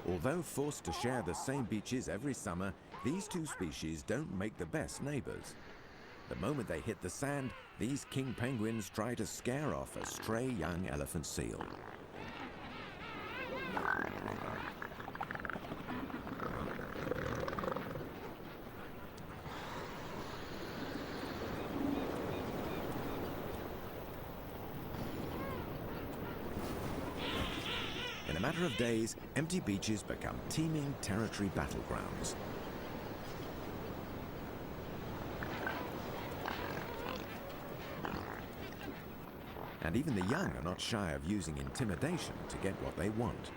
Although forced to share the same beaches every summer, these two species don't make the best neighbors. The moment they hit the sand, these king penguins try to scare off a stray young elephant seal. In a matter of days, empty beaches become teeming territory battlegrounds. And even the young are not shy of using intimidation to get what they want.